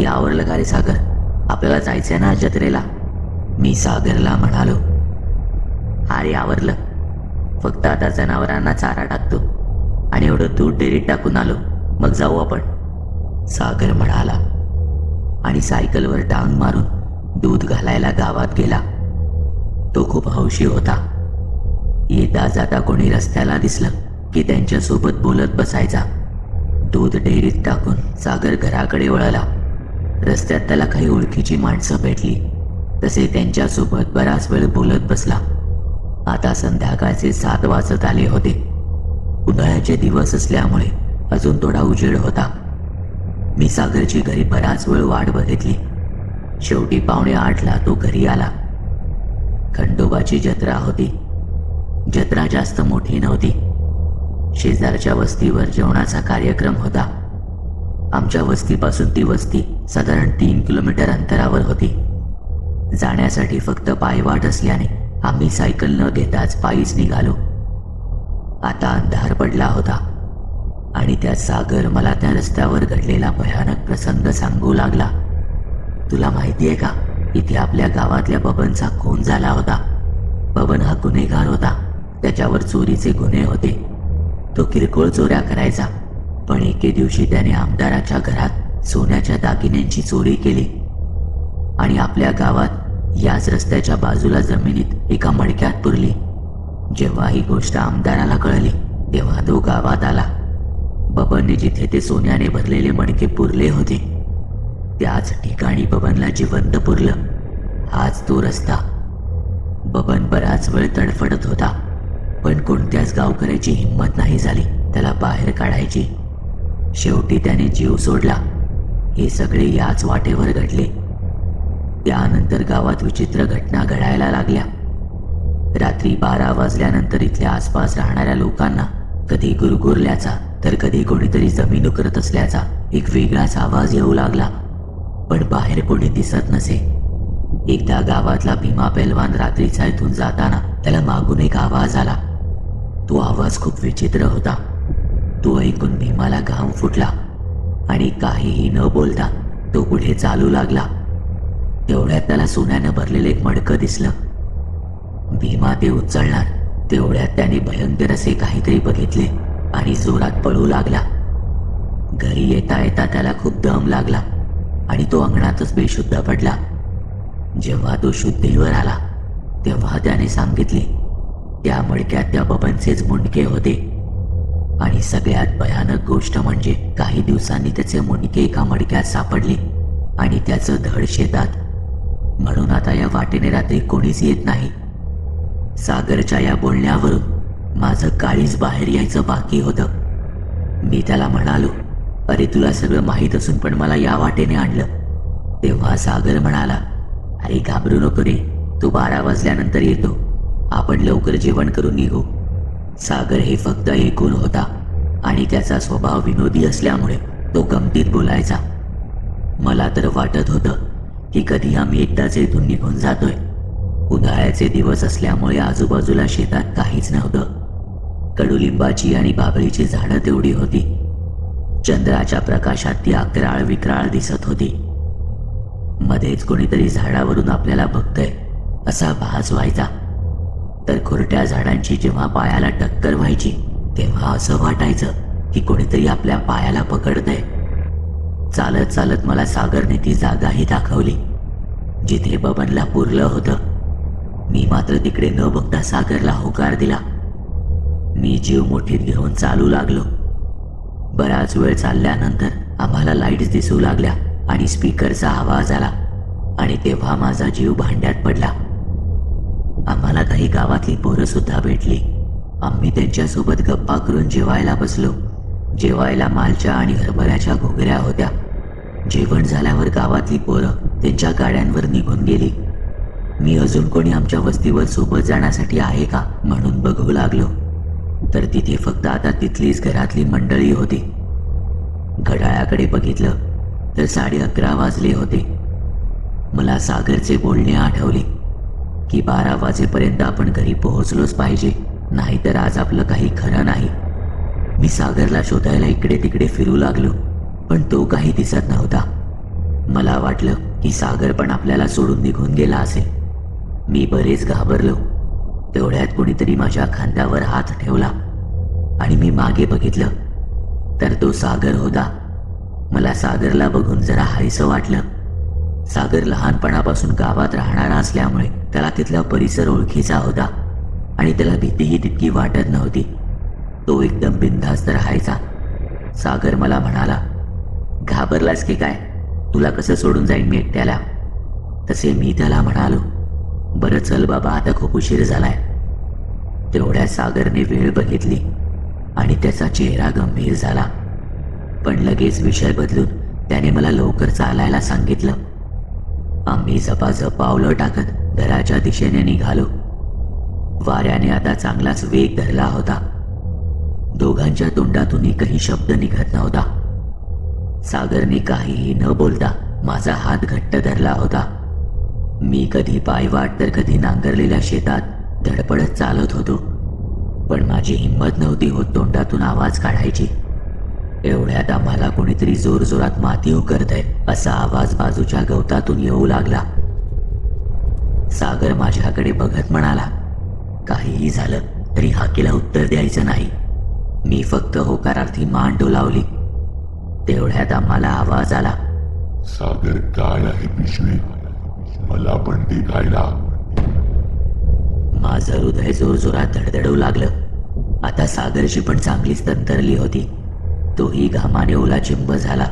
आवरलं का रे सागर? आपल्याला जायचंय ना जत्रेला? मी सागरला म्हणालो. अरे आवरलं, फक्त आता जनावरांना चारा टाकतो आणि एवढं दूध डेअरीत टाकून आलो, मग जाऊ आपण, सागर म्हणाला आणि सायकलवर टांग मारून दूध घालायला गावात गेला. तो खूप हौशी होता. येता जाता कोणी रस्त्याला दिसलं की त्यांच्यासोबत बोलत बसायचा. दूध डेअरीत टाकून सागर घराकडे वळाला. रस्त्यात त्याला काही ओळखीची माणसं भेटली, तसे त्यांच्यासोबत बराच वेळ बोलत बसला. आता संध्याकाळचे 7 वाजत आले होते. उन्हाळ्याचे दिवस असल्यामुळे अजून थोडा उजेड होता. मी सागरची घरी बराच वेळ वाट बघितली. शेवटी 7:45ला तो घरी आला. खंडोबाची जत्रा होती. जत्रा जास्त मोठी नव्हती. शेजारच्या वस्तीवर जेवणाचा कार्यक्रम होता. आमच्या वस्तीपासून ती वस्ती साधारण 3 किलोमीटर अंतरावर होती. जाण्यासाठी फक्त पायवाट असल्याने आम्ही सायकल न घेताच पायीच निघालो. आता अंधार पडला होता आणि त्या सागर मला त्या रस्त्यावर घडलेला भयानक प्रसंग सांगू लागला. तुला माहिती आहे का, इथे आपल्या गावातल्या बबनचा खून झाला होता. बबन हा गुन्हेगार होता. त्याच्यावर चोरीचे गुन्हे होते. तो किरकोळ चोऱ्या करायचा, पण एके दिवशी त्याने आमदाराच्या घरात सोन्याच्या दागिन्यांची चोरी केली आणि आपल्या गावात याच रस्त्याच्या बाजूला जमिनीत एका मडक्यात पुरली. जेव्हा ही गोष्ट आमदाराला कळली तेव्हा तो गावात आला. बबनने जिथे ते सोन्याने भरलेले मडके पुरले होते त्याच ठिकाणी बबनला जिवंत पुरलं. हाच तो रस्ता. बबन बराच वेळ तडफडत होता, पण कोणत्याच गावकऱ्याची हिंमत नाही झाली त्याला बाहेर काढायची. शेवटी त्याने जीव सोडला. हे सगळे याच वाटेवर घडले. त्यानंतर गावात विचित्र घटना घडायला लागल्या. रात्री 12 वाजल्यानंतर इथल्या आसपास राहणाऱ्या लोकांना कधी गुरगुरल्याचा तर कधी कोणीतरी जमीन उकरत असल्याचा एक वेगळाच आवाज येऊ लागला, पण बाहेर कोणी दिसत नसे. एकदा गावातला भीमा पेलवान रात्रीचा इथून जाताना त्याला मागून एक आवाज आला. तो आवाज खूप विचित्र होता. तो ऐकून भीमाला घाम फुटला आणि काहीही न बोलता तो पुढे चालू लागला. तेवढ्यात त्याला सोन्यानं भरलेलं एक मडकं दिसलं. भीमा ते उचलणार तेवढ्यात त्याने भयंकर असे काहीतरी बघितले आणि जोरात पळू लागला. घरी येता येता त्याला खूप दम लागला आणि तो अंगणातच बेशुद्ध पडला. जेव्हा तो शुद्धीवर आला तेव्हा त्याने सांगितले त्या मडक्यात त्या बबनचेच मुंडके होते आणि सगळ्यात भयानक गोष्ट म्हणजे काही दिवसांनी त्याचे मुंडके एका मडक्यात सापडले आणि त्याचं धड शेतात. म्हणून आता या वाटेने रात्री कोणीच येत नाही. सागरच्या या बोलण्यावरून माझं काळीच बाहेर यायचं बाकी होतं. मी त्याला म्हणालो, अरे तुला सगळं माहीत असून पण मला या वाटेने आणलं. तेव्हा सागर म्हणाला, अरे घाबरू नको रे, तू 12 वाजल्यानंतर येतो, आपण लवकर जेवण करून निघू. सागर हे फक्त ऐकून होता आणि त्याचा स्वभाव विनोदी असल्यामुळे तो गमतीत बोलायचा. मला तर वाटत होतं की कधी आम्ही एकदाच इथून निघून जातोय. उन्हाळ्याचे दिवस असल्यामुळे आजूबाजूला शेतात काहीच नव्हतं. कडुलिंबाची आणि बाभळीची झाडं तेवढी होती. चंद्राच्या प्रकाशात ती अकराळ विक्राळ दिसत होती. मध्येच कोणीतरी झाडावरून आपल्याला बघतंय असा भास व्हायचा. तर खुरट्या झाडांची जेव्हा पायाला टक्कर व्हायची तेव्हा असं वाटायचं की कोणीतरी आपल्या पायाला पकडतंय. चालत चालत मला सागरने ती जागाही दाखवली जिथे बबनला पुरलं होतं. मी मात्र तिकडे न बघता सागरला होकार दिला. मी जीव मुठीत घेऊन चालू लागलो. बराच वेळ चालल्यानंतर आम्हाला लाईट्स दिसू लागल्या आणि स्पीकरचा आवाज आला आणि तेव्हा माझा जीव भांड्यात पडला. आम्हाला काही गावातली पोरं सुद्धा भेटली. आम्ही त्यांच्यासोबत गप्पा करून जेवायला बसलो. जेवायला मालच्या आणि हरभऱ्याच्या घोगऱ्या होत्या. जेवण झाल्यावर गावातली पोरं त्यांच्या गाड्यांवर निघून गेली. मी अजून कोणी आमच्या वस्तीवर सोबत जाण्यासाठी आहे का म्हणून बघू लागलो, तर तिथे फक्त आता तिथलीच घरातली मंडळी होती. घड्याळाकडे बघितलं तर 11:30 वाजले होते. मला सागरचे बोलणे आठवले की 12 वाजेपर्यंत आपण घरी पोहोचलोच पाहिजे, नाहीतर आज आपलं काही खरं नाही. मी सागरला शोधायला इकडे तिकडे फिरू लागलो, पण तो काही दिसत नव्हता. मला वाटलं की सागर पण आपल्याला सोडून निघून गेला असेल. मी बरेच घाबरलो. तेवढ्यात कोणीतरी माझ्या खांद्यावर हात ठेवला आणि मी मागे बघितलं तर तो सागर होता. मला सागरला बघून जरा हायसं वाटलं. सागर लहानपणापासून गावात राहणारा असल्यामुळे त्याला तिथला परिसर ओळखीचा होता आणि त्याला भीतीही तितकी वाटत नव्हती. तो एकदम बिनधास्त राहायचा. सागर मला म्हणाला, घाबरलास की काय? तुला कसं सोडून जाईन मी एकट्याला? तसे मी त्याला म्हणालो, बरं चल बाबा, आता खूप उशीर झालाय. तेवढ्या सागरने वेळ बघितली आणि त्याचा चेहरा गंभीर झाला. पण लगेच विषय बदलून त्याने मला लवकर चालायला सांगितलं. आम्ही झपाझप पावलं टाकत घराच्या दिशेने निघालो. वाऱ्याने आता चांगलाच वेग धरला होता. दोघांच्या तोंडातून काही शब्द निघत नव्हता. सागरने काहीही न बोलता माझा हात घट्ट धरला होता. मी कधी पायवाट तर कधी नांगरलेल्या शेतात धडपडत चालत होतो, पण माझी हिंमत नव्हती होत तोंडातून आवाज काढायची. एवढ्यात आम्हाला कोणीतरी जोरजोरात माती उकरतंय असा आवाज बाजूच्या गवतातून येऊ लागला. सागर माझ्याकडे बघत म्हणाला, काहीही झालं तरी हाकेला उत्तर द्यायचं नाही. मी फक्त होकारार्थी मान डोलावली. तेवढ्यात आम्हाला आवाज आला, सागर काय आहे पिशवी? मला पण ते खायला. माझं हृदय जोरजोरात धडधडू लागलं. आता सागरची पण चांगलीच तंतरली होती. तोही घामाने ओला चिंब झाला.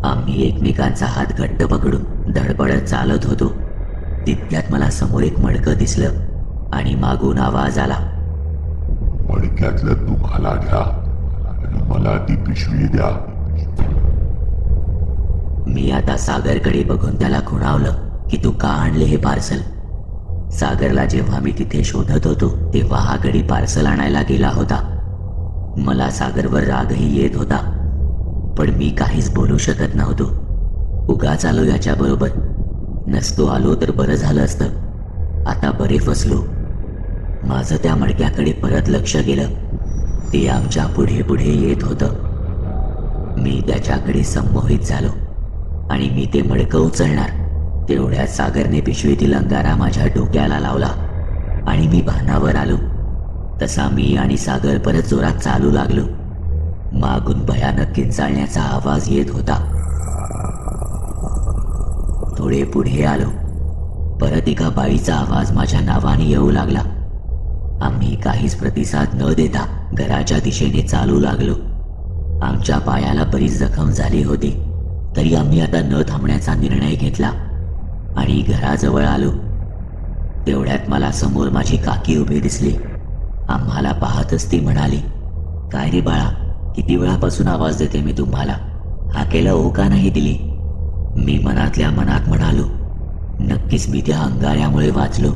आम्ही एकमेकांचा हात घट्ट पकडून धडपडत चालत होतो. तितक्यात मला समोर एक मडकं दिसलं आणि मागून आवाज आला, मडक्यातलं तुम्हाला घ्या आणि मला ती पिशवी द्या. मी आता सागरकडे बघून त्याला खुणावलं की तू का आणले हे पार्सल? सागरला जेव्हा मी तिथे शोधत होतो तेव्हा हा गडी पार्सल आणायला गेला होता. मला सागरवर रागही येत होता, पण मी काहीच बोलू शकत नव्हतो. उगाच आलो याच्याबरोबर. नसतो आलो तर बरं झालं असतं. आता बरे फसलो. माझं त्या मडक्याकडे परत लक्ष गेलं. ते आमच्या पुढे पुढे येत होतं. मी त्याच्याकडे संमोहित झालो आणि मी ते मडकं उचलणार तेवढ्यात सागरने पिशवीतील अंगारा माझ्या डोक्याला लावला आणि मी भानावर आलो. तसा मी आणि सागर परत जोरात चालू लागलो. मागून भयानक किंचाळण्याचा आवाज येत होता. थोडे पुढे आलो. परत एका बाईचा आवाज माझ्या नावाने येऊ लागला. आम्ही काहीच प्रतिसाद न देता घराच्या दिशेने चालू लागलो. आमच्या पायाला बरीच जखम झाली होती, तरी आम्ही आता न थांबण्याचा निर्णय घेतला आणि घराजवळ आलो. तेवढ्यात मला समोर माझी काकी उभी दिसली. आम्हाला पाहतच ती म्हणाली, काय रे बाळा, किती वेळापासून आवाज देते मी तुम्हाला, हाकेला ओ का नाही दिली? मी मनातल्या मनात म्हणालो, नक्कीच मी त्या अंगाऱ्यामुळे वाचलो.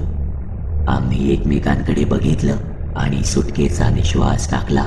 आम्ही एकमेकांकडे बघितलं आणि सुटकेचा निश्वास टाकला.